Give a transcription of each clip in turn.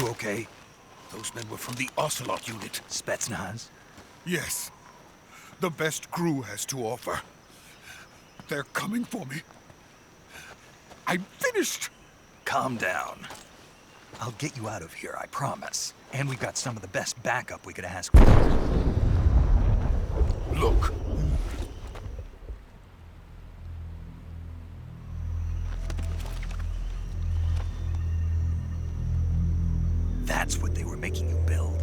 You okay? Those men were from the Ocelot unit. Spetsnaz? Yes. The best crew has to offer. They're coming for me. I'm finished! Calm down. I'll get you out of here, I promise. And we've got some of the best backup we could ask for. Look. That's what they were making you build?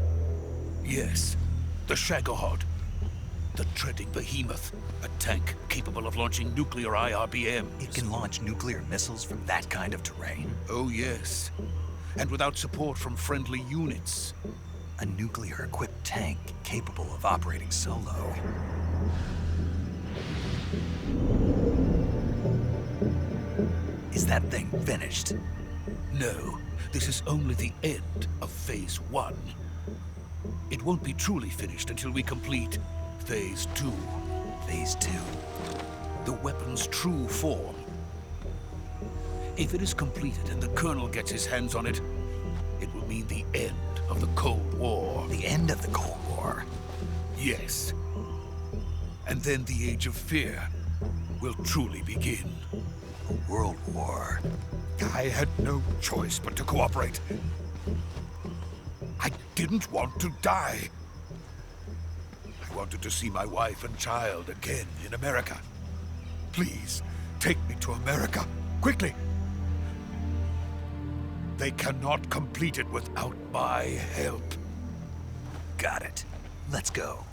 Yes. The Shagohod. The treading behemoth. A tank capable of launching nuclear IRBMs. It can launch nuclear missiles from that kind of terrain? Oh, yes. And without support from friendly units. A nuclear-equipped tank capable of operating solo. Is that thing finished? No. This is only the end of Phase 1. It won't be truly finished until we complete Phase 2. Phase 2? The weapon's true form. If it is completed and the Colonel gets his hands on it, it will mean the end of the Cold War. The end of the Cold War? Yes. And then the Age of Fear will truly begin. A world war. I had no choice but to cooperate. I didn't want to die. I wanted to see my wife and child again in America. Please, take me to America, quickly. They cannot complete it without my help. Got it. Let's go.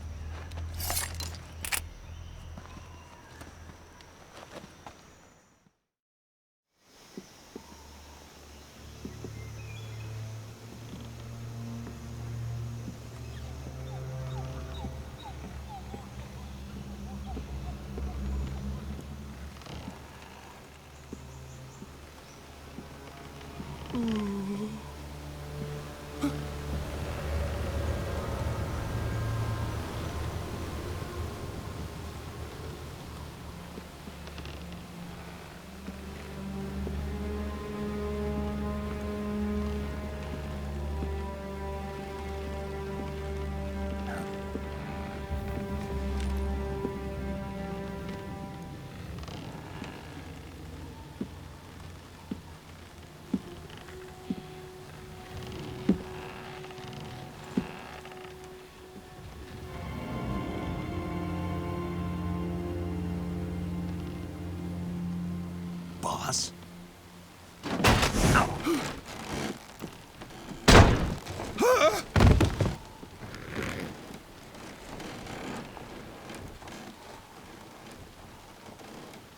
Boss?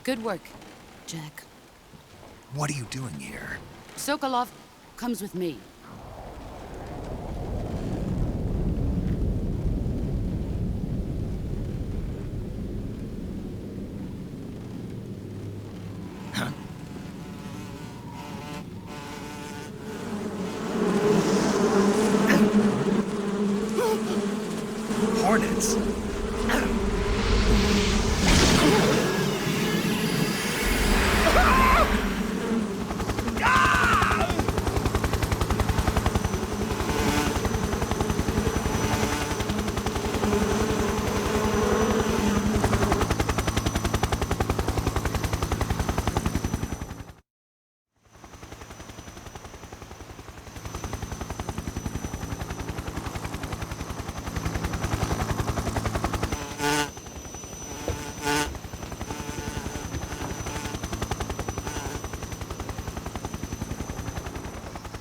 Good work, Jack. What are you doing here? Sokolov comes with me. Hornets?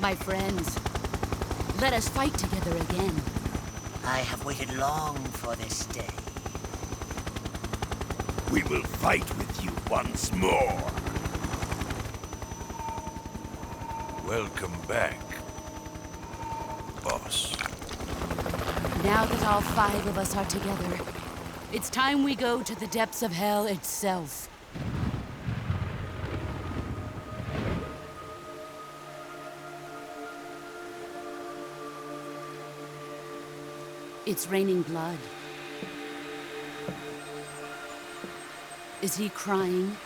My friends, let us fight together again. I have waited long for this day. We will fight with you once more. Welcome back, boss. Now that all 5 of us are together, it's time we go to the depths of hell itself. It's raining blood. Is he crying?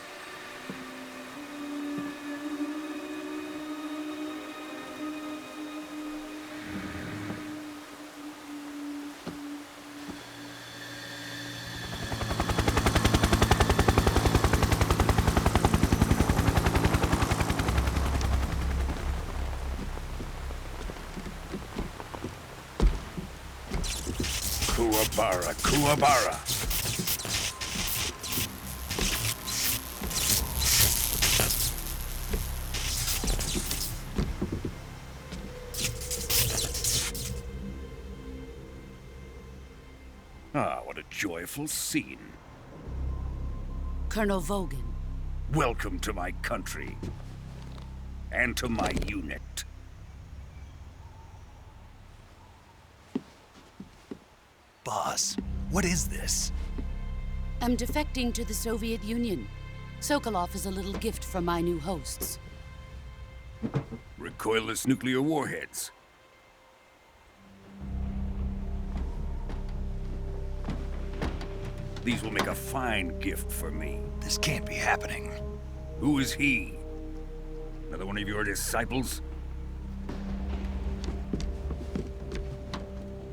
Kuwabara, Kuwabara. Ah, what a joyful scene. Colonel Vogan. Welcome to my country. And to my unit. Boss, what is this? I'm defecting to the Soviet Union. Sokolov is a little gift from my new hosts. Recoilless nuclear warheads. These will make a fine gift for me. This can't be happening. Who is he? Another one of your disciples?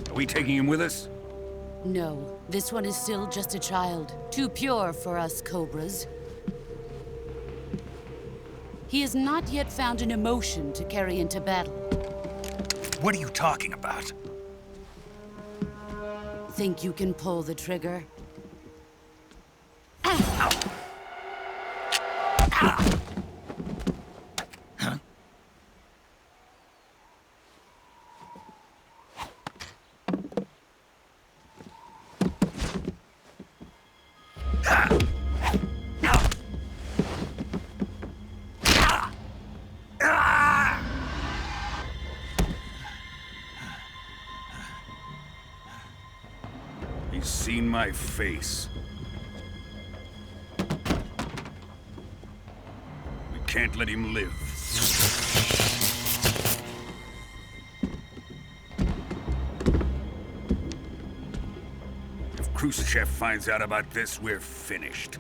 Are we taking him with us? No, this one is still just a child. Too pure for us Cobras. He has not yet found an emotion to carry into battle. What are you talking about? Think you can pull the trigger? He's seen my face. We can't let him live. If Khrushchev finds out about this, we're finished.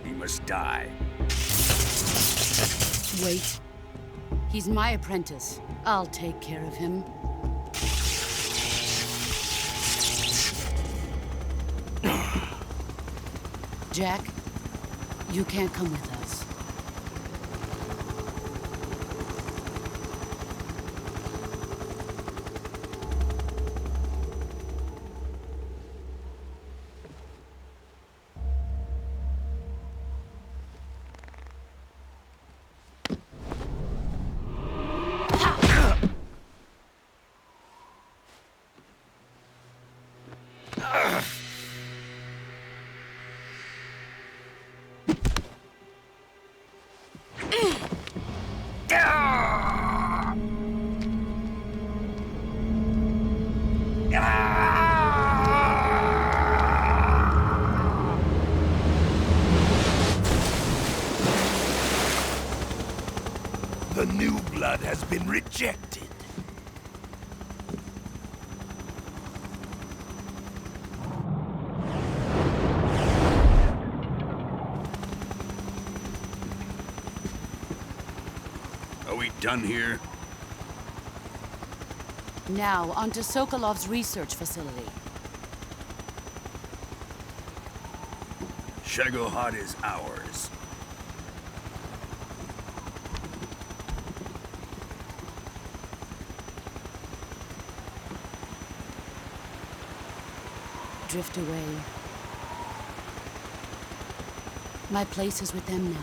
He must die. Wait. He's my apprentice. I'll take care of him. Jack, you can't come with us. The new blood has been rejected. Are we done here? Now, onto Sokolov's research facility. Shagohod is ours. Drift away. My place is with them now.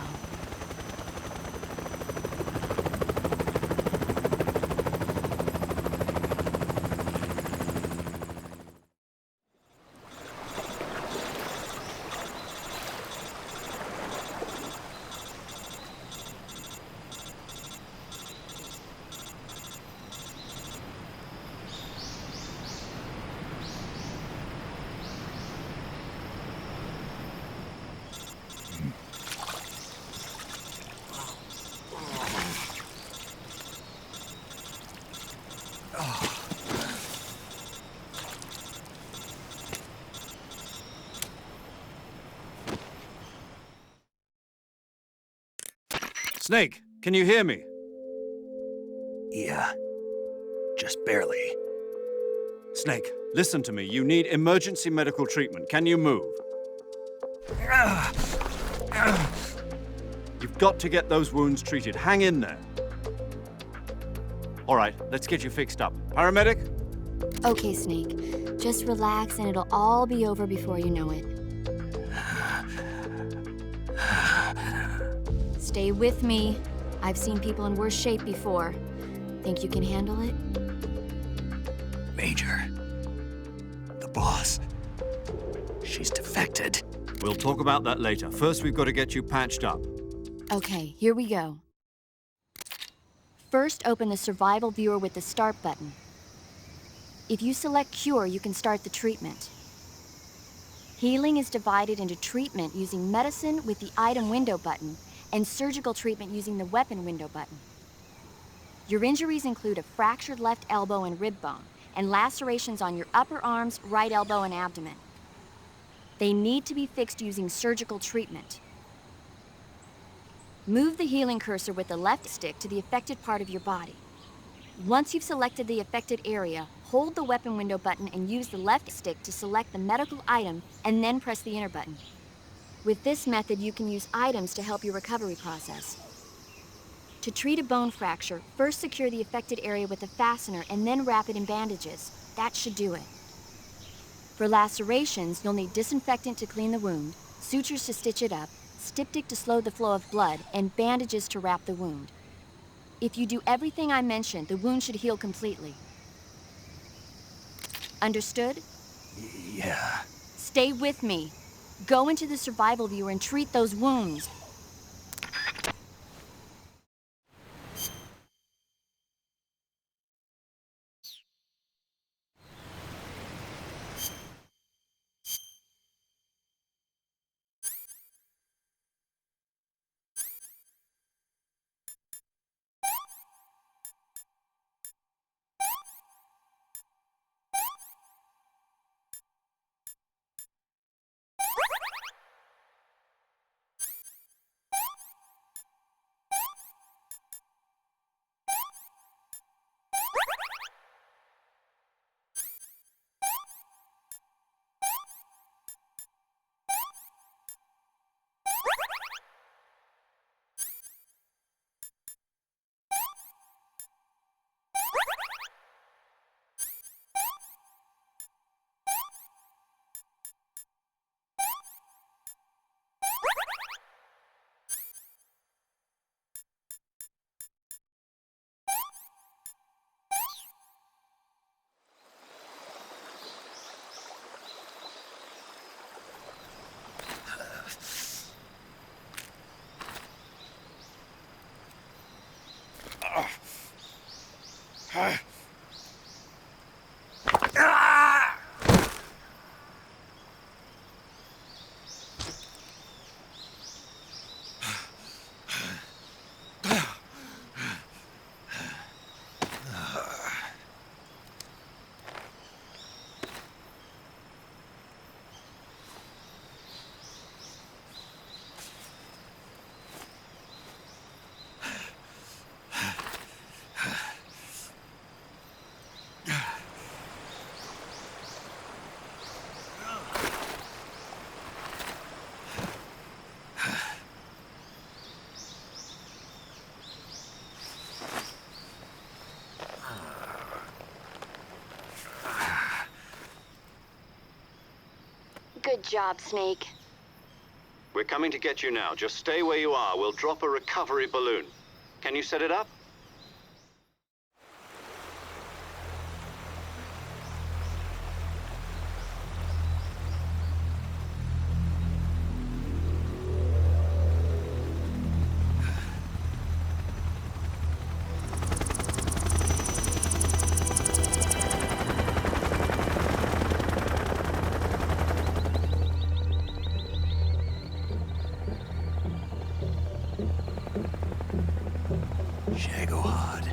Snake, can you hear me? Yeah. Just barely. Snake, listen to me. You need emergency medical treatment. Can you move? You've got to get those wounds treated. Hang in there. All right, let's get you fixed up. Paramedic? Okay, Snake. Just relax and it'll all be over before you know it. Stay with me. I've seen people in worse shape before. Think you can handle it? Major, the boss, she's defected. We'll talk about that later. First, we've got to get you patched up. Okay, here we go. First, open the survival viewer with the start button. If you select cure, you can start the treatment. Healing is divided into treatment using medicine with the item window button and surgical treatment using the weapon window button. Your injuries include a fractured left elbow and rib bone, and lacerations on your upper arms, right elbow, and abdomen. They need to be fixed using surgical treatment. Move the healing cursor with the left stick to the affected part of your body. Once you've selected the affected area, hold the weapon window button and use the left stick to select the medical item, and then press the enter button. With this method, you can use items to help your recovery process. To treat a bone fracture, first secure the affected area with a fastener and then wrap it in bandages. That should do it. For lacerations, you'll need disinfectant to clean the wound, sutures to stitch it up, styptic to slow the flow of blood, and bandages to wrap the wound. If you do everything I mentioned, the wound should heal completely. Understood? Yeah. Stay with me. Go into the survival viewer and treat those wounds. Good job, Snake. We're coming to get you now. Just stay where you are. We'll drop a recovery balloon. Can you set it up? Shagohod.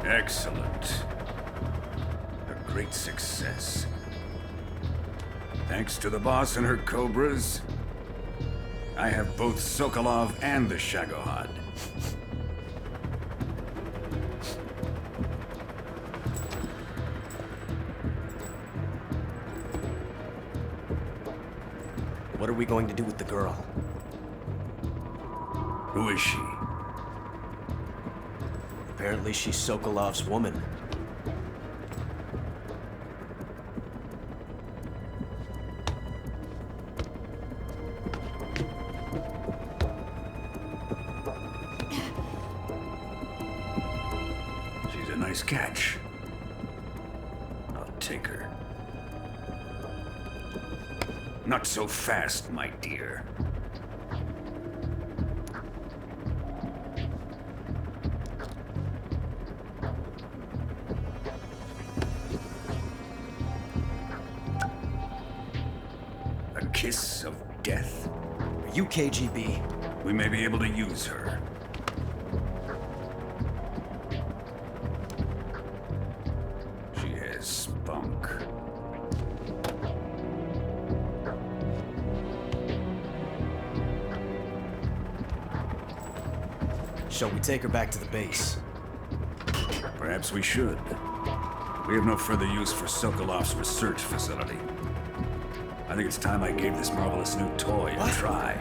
Excellent. A great success. Thanks to the boss and her cobras, I have both Sokolov and the Shagohod. What are we going to do with the girl? Who is she? Apparently she's Sokolov's woman. She's a nice catch. I'll take her. Not so fast, my dear. A kiss of death? Are you KGB? We may be able to use her. She has spunk. Shall we take her back to the base? Perhaps we should. We have no further use for Sokolov's research facility. I think it's time I gave this marvelous new toy a try.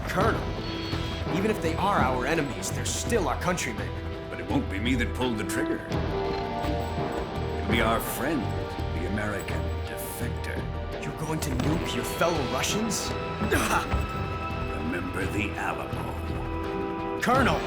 Colonel, even if they are our enemies, they're still our countrymen. But it won't be me that pulled the trigger. It'll be our friend, the American defector. You're going to nuke your fellow Russians? Remember the Alamo. Colonel!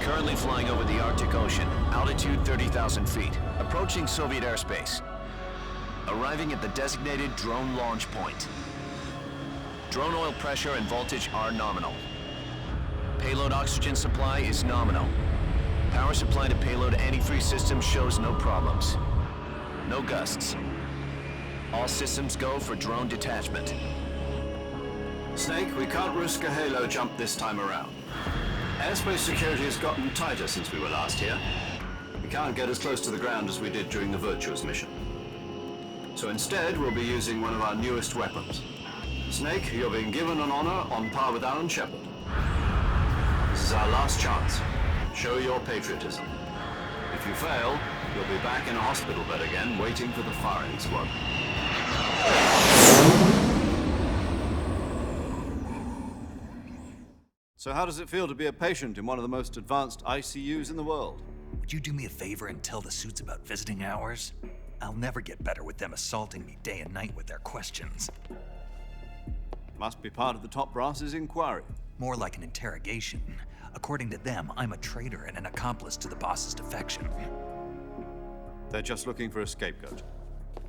Currently flying over the Arctic Ocean, altitude 30,000 feet, approaching Soviet airspace. Arriving at the designated drone launch point. Drone oil pressure and voltage are nominal. Payload oxygen supply is nominal. Power supply to payload antifreeze system shows no problems. No gusts. All systems go for drone detachment. Snake, we can't risk a halo jump this time around. Airspace security has gotten tighter since we were last here. We can't get as close to the ground as we did during the Virtuous mission. So instead, we'll be using one of our newest weapons. Snake, you're being given an honor on par with Alan Shepard. This is our last chance. Show your patriotism. If you fail, you'll be back in a hospital bed again, waiting for the firing squad. So how does it feel to be a patient in one of the most advanced ICUs in the world? Would you do me a favor and tell the suits about visiting hours? I'll never get better with them assaulting me day and night with their questions. Must be part of the top brass's inquiry. More like an interrogation. According to them, I'm a traitor and an accomplice to the boss's defection. They're just looking for a scapegoat.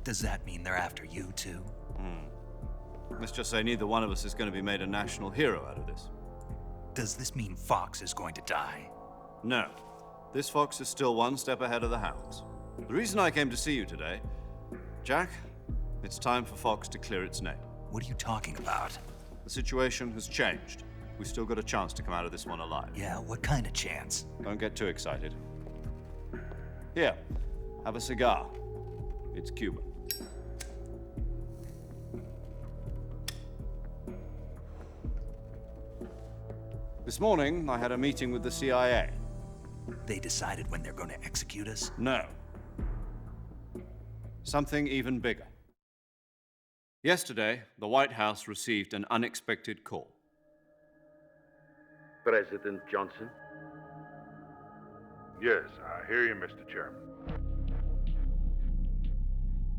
Does that mean they're after you, too? Let's just say neither one of us is going to be made a national hero out of this. Does this mean Fox is going to die? No. This fox is still one step ahead of the hounds. The reason I came to see you today, Jack, it's time for Fox to clear its name. What are you talking about? The situation has changed. We've still got a chance to come out of this one alive. Yeah, what kind of chance? Don't get too excited. Here, have a cigar. It's Cuban. This morning, I had a meeting with the CIA. They decided when they're going to execute us? No. Something even bigger. Yesterday, the White House received an unexpected call. President Johnson? Yes, I hear you, Mr. Chairman.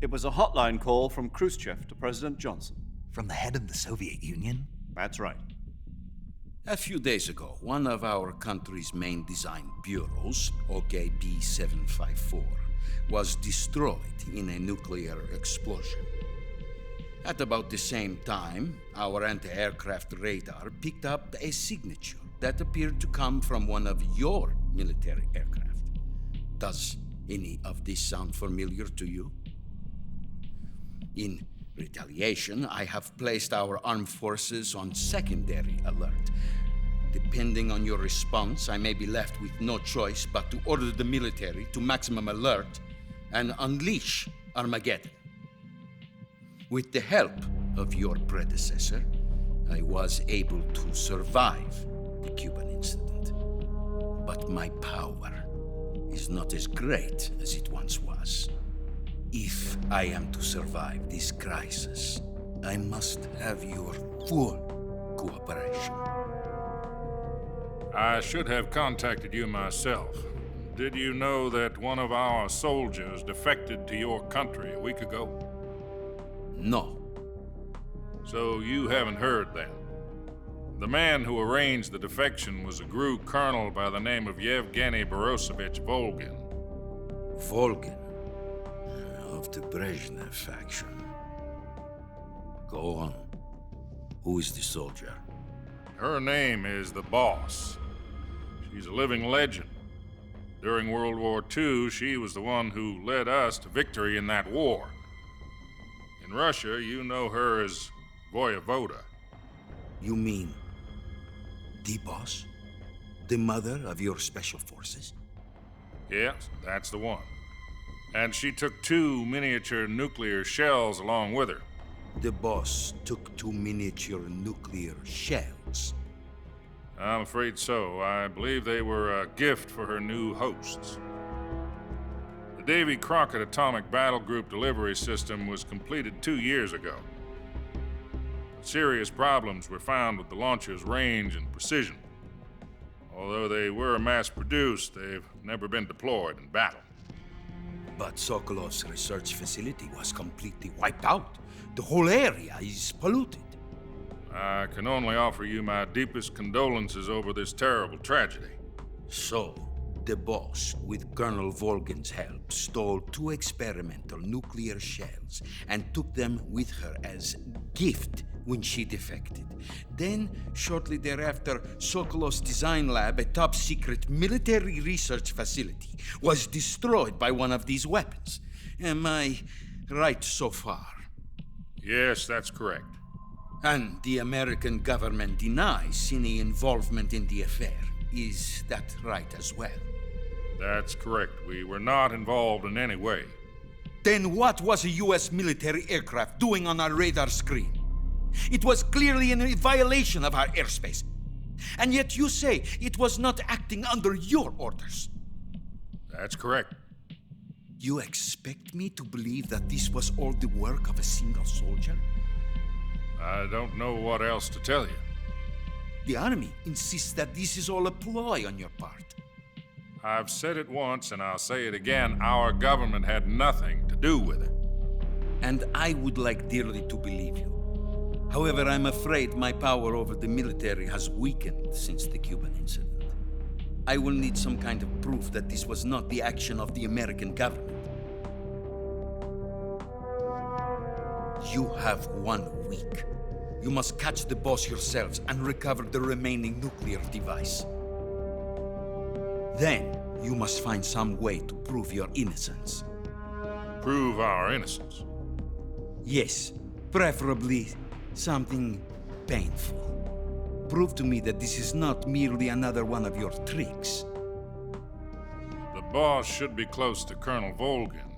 It was a hotline call from Khrushchev to President Johnson. From the head of the Soviet Union? That's right. A few days ago, one of our country's main design bureaus, OKB 754, was destroyed in a nuclear explosion. At about the same time, our anti-aircraft radar picked up a signature that appeared to come from one of your military aircraft. Does any of this sound familiar to you? In retaliation, I have placed our armed forces on secondary alert. Depending on your response, I may be left with no choice but to order the military to maximum alert and unleash Armageddon. With the help of your predecessor, I was able to survive the Cuban incident. But my power is not as great as it once was. If I am to survive this crisis, I must have your full cooperation. I should have contacted you myself. Did you know that one of our soldiers defected to your country a week ago? No. So you haven't heard then. The man who arranged the defection was a GRU colonel by the name of Yevgeny Borosovich Volgin. Volgin? Of the Brezhnev faction. Go on. Who is the soldier? Her name is the Boss. She's a living legend. During World War II, she was the one who led us to victory in that war. In Russia, you know her as Voyevoda. You mean the Boss? The mother of your special forces? Yes, that's the one. And she took 2 miniature nuclear shells along with her. The Boss took 2 miniature nuclear shells? I'm afraid so. I believe they were a gift for her new hosts. The Davy Crockett Atomic Battle Group delivery system was completed 2 years ago. Serious problems were found with the launcher's range and precision. Although they were mass-produced, they've never been deployed in battle. But Sokolov's research facility was completely wiped out. The whole area is polluted. I can only offer you my deepest condolences over this terrible tragedy. So, the Boss, with Colonel Volgin's help, stole 2 experimental nuclear shells and took them with her as gift when she defected. Then, shortly thereafter, Sokolov's design lab, a top-secret military research facility, was destroyed by one of these weapons. Am I right so far? Yes, that's correct. And the American government denies any involvement in the affair. Is that right as well? That's correct. We were not involved in any way. Then what was a U.S. military aircraft doing on our radar screen? It was clearly in violation of our airspace. And yet you say it was not acting under your orders. That's correct. You expect me to believe that this was all the work of a single soldier? I don't know what else to tell you. The Army insists that this is all a ploy on your part. I've said it once and I'll say it again. Our government had nothing to do with it. And I would like dearly to believe you. However, I'm afraid my power over the military has weakened since the Cuban incident. I will need some kind of proof that this was not the action of the American government. You have 1 week. You must catch the boss yourselves and recover the remaining nuclear device. Then, you must find some way to prove your innocence. Prove our innocence? Yes, preferably something painful. Prove to me that this is not merely another one of your tricks. The boss should be close to Colonel Volgin.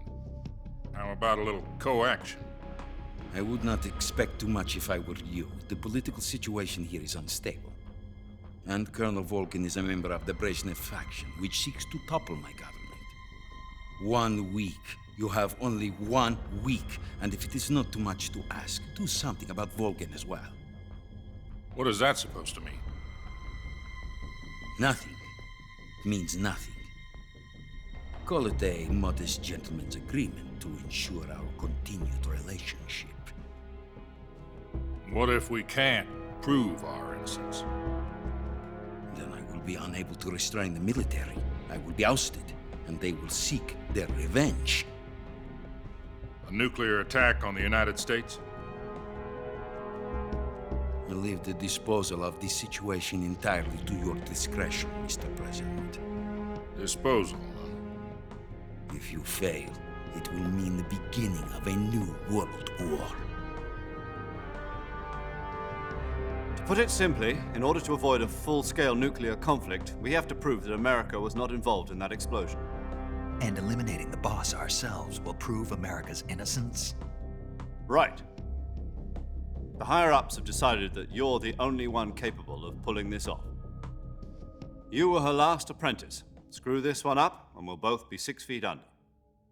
How about a little co-action? I would not expect too much if I were you. The political situation here is unstable. And Colonel Volgin is a member of the Brezhnev faction, which seeks to topple my government. 1 week. You have only 1 week, and if it is not too much to ask, do something about Volgin as well. What is that supposed to mean? Nothing. It means nothing. Call it a modest gentleman's agreement to ensure our continued relationship. What if we can't prove our innocence? Then I will be unable to restrain the military. I will be ousted, and they will seek their revenge. A nuclear attack on the United States? I leave the disposal of this situation entirely to your discretion, Mr. President. Disposal? If you fail, it will mean the beginning of a new world war. To put it simply, in order to avoid a full-scale nuclear conflict, we have to prove that America was not involved in that explosion. And eliminating the boss ourselves will prove America's innocence? Right. The higher-ups have decided that you're the only one capable of pulling this off. You were her last apprentice. Screw this one up, and we'll both be 6 feet under.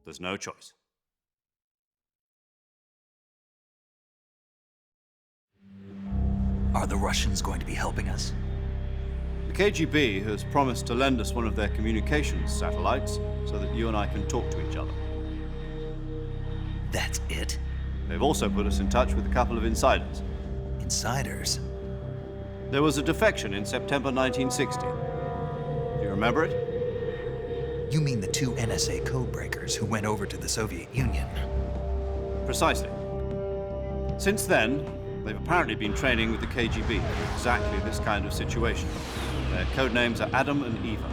There's no choice. Are the Russians going to be helping us? The KGB has promised to lend us one of their communications satellites so that you and I can talk to each other. That's it? They've also put us in touch with a couple of insiders. Insiders? There was a defection in September 1960. Do you remember it? You mean the 2 NSA codebreakers who went over to the Soviet Union? Precisely. Since then, they've apparently been training with the KGB for exactly this kind of situation. Their code names are Adam and Eva.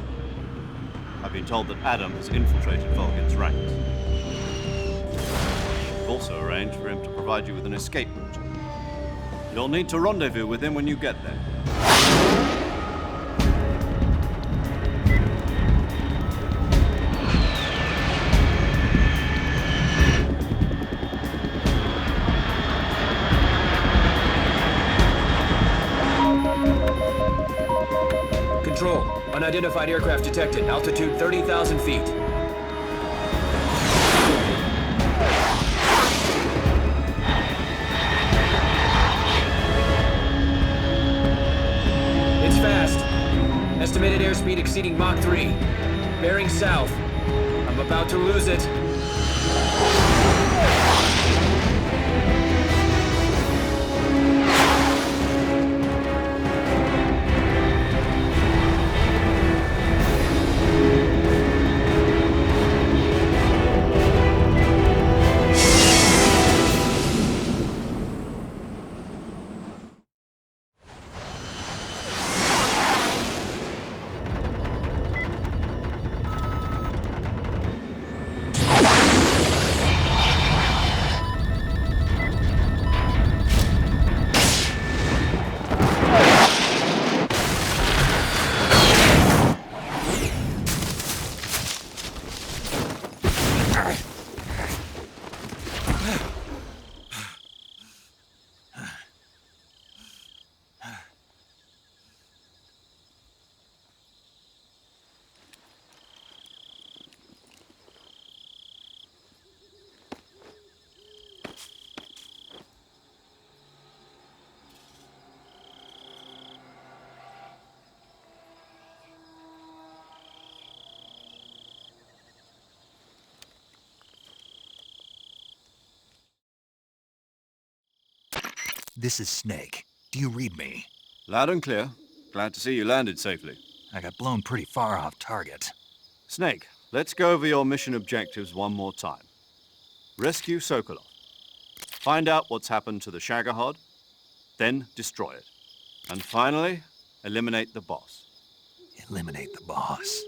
I've been told that Adam has infiltrated Volgin's ranks. We've also arranged for him to provide you with an escape route. You'll need to rendezvous with him when you get there. Control. Unidentified aircraft detected. Altitude 30,000 feet. It's fast. Estimated airspeed exceeding Mach 3. Bearing south. I'm about to lose it. This is Snake. Do you read me? Loud and clear. Glad to see you landed safely. I got blown pretty far off target. Snake, let's go over your mission objectives one more time. Rescue Sokolov. Find out what's happened to the Shagohod, then destroy it. And finally, eliminate the boss. Eliminate the boss.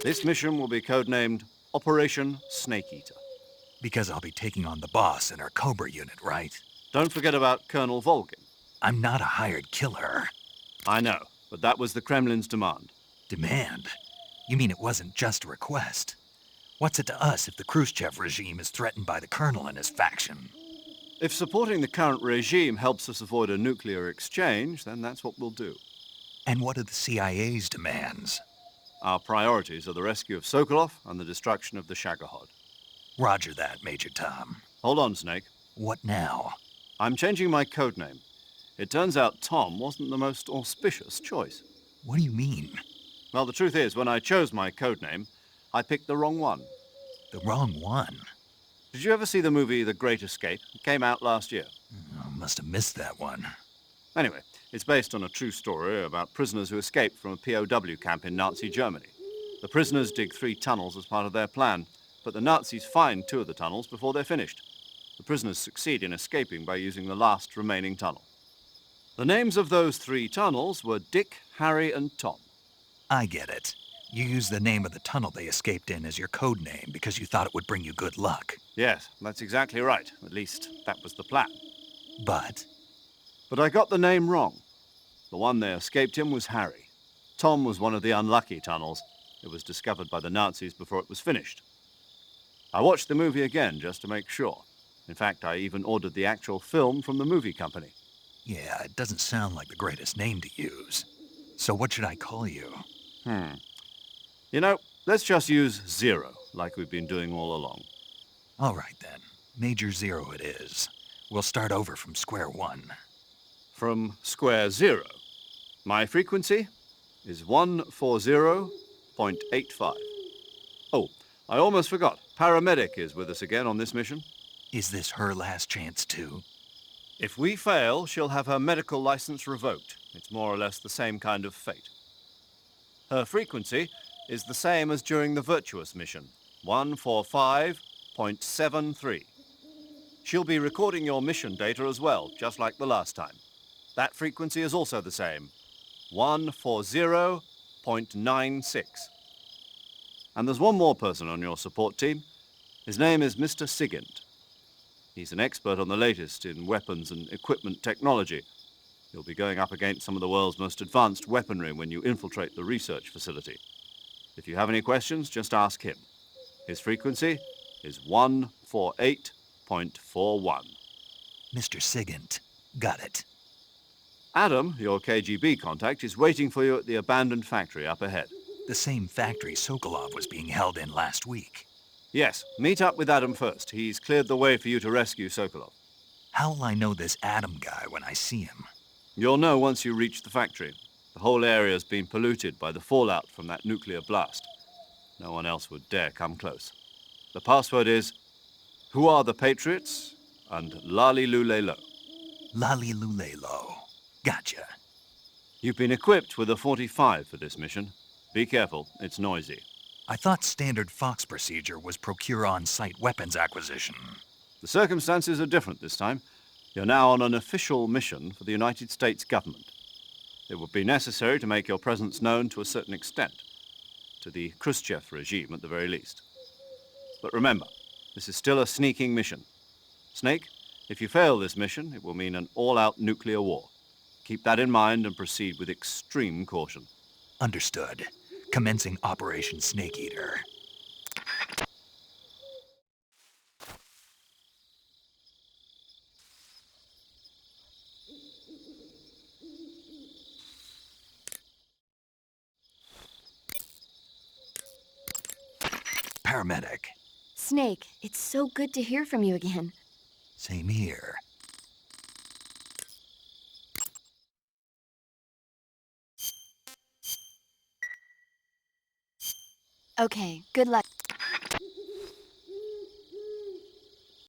This mission will be codenamed Operation Snake Eater. Because I'll be taking on the boss in our Cobra unit, right? Don't forget about Colonel Volgin. I'm not a hired killer. I know, but that was the Kremlin's demand. Demand? You mean it wasn't just a request? What's it to us if the Khrushchev regime is threatened by the Colonel and his faction? If supporting the current regime helps us avoid a nuclear exchange, then that's what we'll do. And what are the CIA's demands? Our priorities are the rescue of Sokolov and the destruction of the Shagohod. Roger that, Major Tom. Hold on, Snake. What now? I'm changing my codename. It turns out Tom wasn't the most auspicious choice. What do you mean? Well, the truth is, when I chose my codename, I picked the wrong one. The wrong one? Did you ever see the movie The Great Escape? It came out last year. Oh, must have missed that one. Anyway, it's based on a true story about prisoners who escaped from a POW camp in Nazi Germany. The prisoners dig 3 tunnels as part of their plan, but the Nazis find 2 of the tunnels before they're finished. The prisoners succeed in escaping by using the last remaining tunnel. The names of those 3 tunnels were Dick, Harry, and Tom. I get it. You used the name of the tunnel they escaped in as your code name because you thought it would bring you good luck. Yes, that's exactly right. At least, that was the plan. But I got the name wrong. The one they escaped in was Harry. Tom was one of the unlucky tunnels. It was discovered by the Nazis before it was finished. I watched the movie again just to make sure. In fact, I even ordered the actual film from the movie company. yeah, it doesn't sound like the greatest name to use. So what should I call you? You know, let's just use Zero, like we've been doing all along. All right then. Major Zero it is. We'll start over from square one. From square 0. My frequency is 140.85. Oh, I almost forgot. Paramedic is with us again on this mission. Is this her last chance too? If we fail, she'll have her medical license revoked. It's more or less the same kind of fate. Her frequency is the same as during the Virtuous mission, 145.73. She'll be recording your mission data as well, just like the last time. That frequency is also the same, 140.96. And there's one more person on your support team. His name is Mr. Sigint. He's an expert on the latest in weapons and equipment technology. You'll be going up against some of the world's most advanced weaponry when you infiltrate the research facility. If you have any questions, just ask him. His frequency is 148.41. Mr. Sigint. Got it. Adam, your KGB contact, is waiting for you at the abandoned factory up ahead. The same factory Sokolov was being held in last week. Yes, meet up with Adam first. He's cleared the way for you to rescue Sokolov. How will I know this Adam guy when I see him? You'll know once you reach the factory. The whole area's been polluted by the fallout from that nuclear blast. No one else would dare come close. The password is, "Who are the Patriots?" and Lali Lule Lo. Lali Lule Lo. Gotcha. You've been equipped with a 45 for this mission. Be careful, it's noisy. I thought standard Fox procedure was procure on-site weapons acquisition. The circumstances are different this time. You're now on an official mission for the United States government. It would be necessary to make your presence known to a certain extent, to the Khrushchev regime at the very least. But remember, this is still a sneaking mission. Snake, if you fail this mission, it will mean an all-out nuclear war. Keep that in mind and proceed with extreme caution. Understood. Commencing Operation Snake Eater. Paramedic. Snake, it's so good to hear from you again. Same here. Okay, good luck.